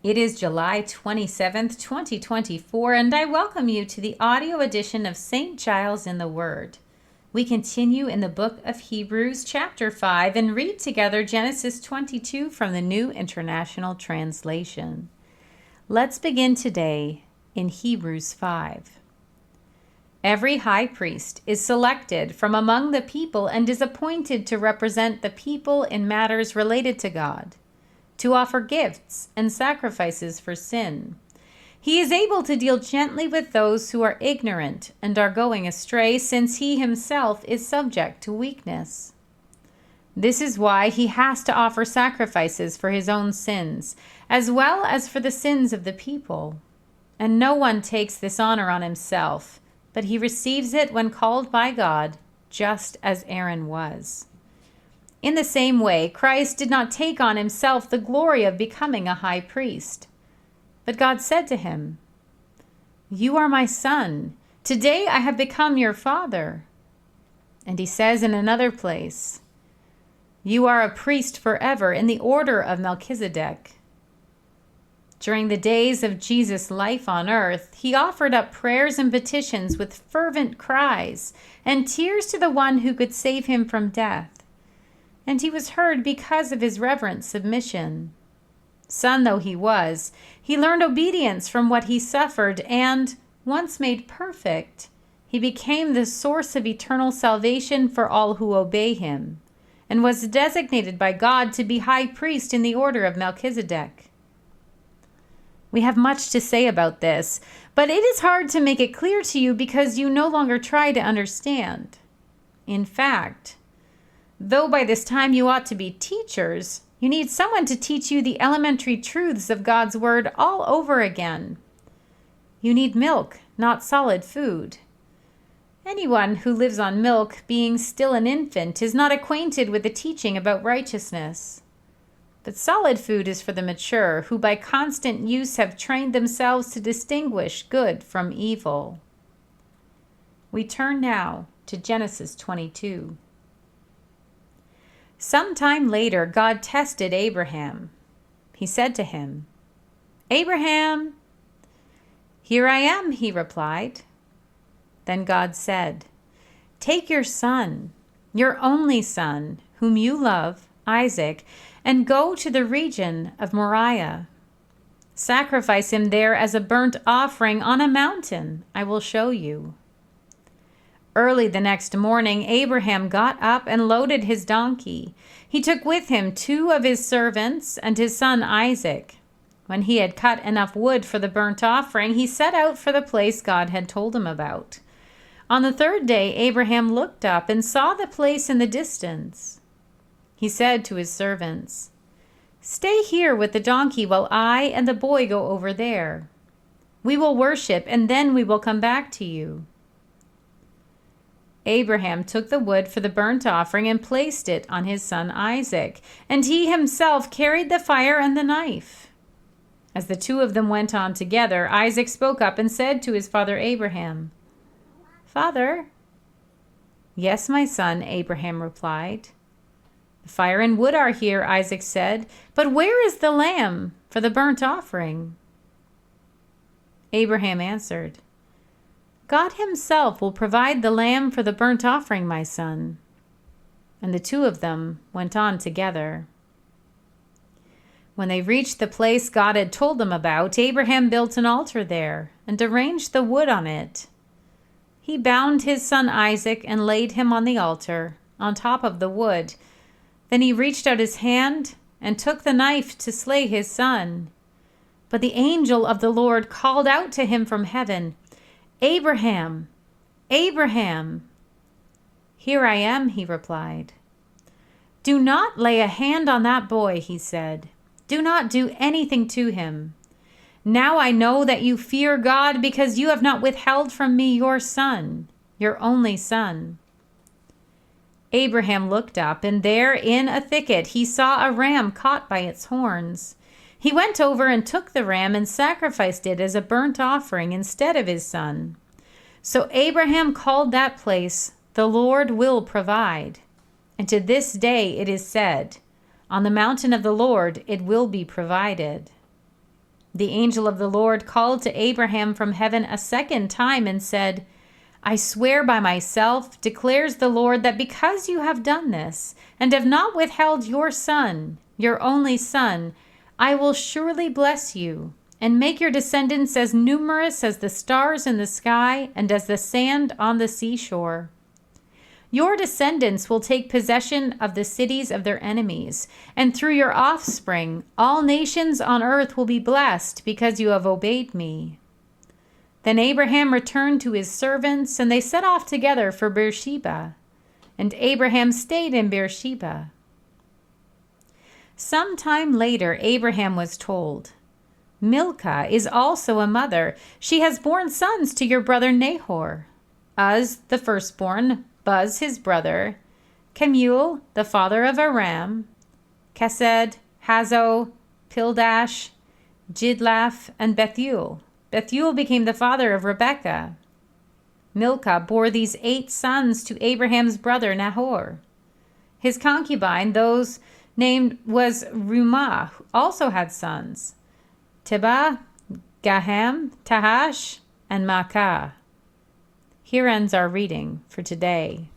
It is July 27th, 2024, and I welcome you to the audio edition of St. Giles in the Word. We continue in the book of Hebrews, chapter 5, and read together Genesis 22 from the New International Translation. Let's begin today in Hebrews 5. Every high priest is selected from among the people and is appointed to represent the people in matters related to God, to offer gifts and sacrifices for sin. He is able to deal gently with those who are ignorant and are going astray, since he himself is subject to weakness. This is why he has to offer sacrifices for his own sins, as well as for the sins of the people. And no one takes this honor on himself, but he receives it when called by God, just as Aaron was. In the same way, Christ did not take on himself the glory of becoming a high priest. But God said to him, "You are my son. Today I have become your father." And he says in another place, "You are a priest forever in the order of Melchizedek." During the days of Jesus' life on earth, he offered up prayers and petitions with fervent cries and tears to the one who could save him from death. And he was heard because of his reverent submission. Son though he was, he learned obedience from what he suffered, and, once made perfect, he became the source of eternal salvation for all who obey him, and was designated by God to be high priest in the order of Melchizedek. We have much to say about this, but it is hard to make it clear to you because you no longer try to understand. In fact, though by this time you ought to be teachers, you need someone to teach you the elementary truths of God's Word all over again. You need milk, not solid food. Anyone who lives on milk, being still an infant, is not acquainted with the teaching about righteousness. But solid food is for the mature, who by constant use have trained themselves to distinguish good from evil. We turn now to Genesis 22. Some time later, God tested Abraham. He said to him, "Abraham." "Here I am," he replied. Then God said, "Take your son, your only son, whom you love, Isaac, and go to the region of Moriah. Sacrifice him there as a burnt offering on a mountain I will show you." Early the next morning, Abraham got up and loaded his donkey. He took with him 2 of his servants and his son Isaac. When he had cut enough wood for the burnt offering, he set out for the place God had told him about. On the 3rd day, Abraham looked up and saw the place in the distance. He said to his servants, "Stay here with the donkey while I and the boy go over there. We will worship, and then we will come back to you." Abraham took the wood for the burnt offering and placed it on his son Isaac, and he himself carried the fire and the knife. As the 2 of them went on together, Isaac spoke up and said to his father Abraham, "Father." "Yes, my son," Abraham replied. "The fire and wood are here," Isaac said, "but where is the lamb for the burnt offering?" Abraham answered, "God himself will provide the lamb for the burnt offering, my son." And the 2 of them went on together. When they reached the place God had told them about, Abraham built an altar there and arranged the wood on it. He bound his son Isaac and laid him on the altar, on top of the wood. Then he reached out his hand and took the knife to slay his son. But the angel of the Lord called out to him from heaven, "Abraham, Abraham." "Here I am," he replied. "Do not lay a hand on that boy," he said. "Do not do anything to him. Now I know that you fear God, because you have not withheld from me your son, your only son." Abraham looked up, and there in a thicket he saw a ram caught by its horns. He went over and took the ram and sacrificed it as a burnt offering instead of his son. So Abraham called that place, "The Lord will provide." And to this day it is said, "On the mountain of the Lord it will be provided." The angel of the Lord called to Abraham from heaven a second time and said, I swear by myself, declares the Lord, that because you have done this and have not withheld your son, your only son, I will surely bless you and make your descendants as numerous as the stars in the sky and as the sand on the seashore. Your descendants will take possession of the cities of their enemies, and through your offspring, all nations on earth will be blessed because you have obeyed me. Then Abraham returned to his servants, and they set off together for Beersheba. And Abraham stayed in Beersheba. Some time later, Abraham was told, Milcah is also a mother. She has borne sons to your brother Nahor. Uz, the firstborn, Buz, his brother, Kemuel, the father of Aram, Kesed, Hazo, Pildash, Jidlaph, and Bethuel. Bethuel became the father of Rebekah. Milcah bore these 8 sons to Abraham's brother Nahor. His concubine, those named was Rumah, also had sons, Tibah, Gaham, Tahash, and Maacah. Here ends our reading for today.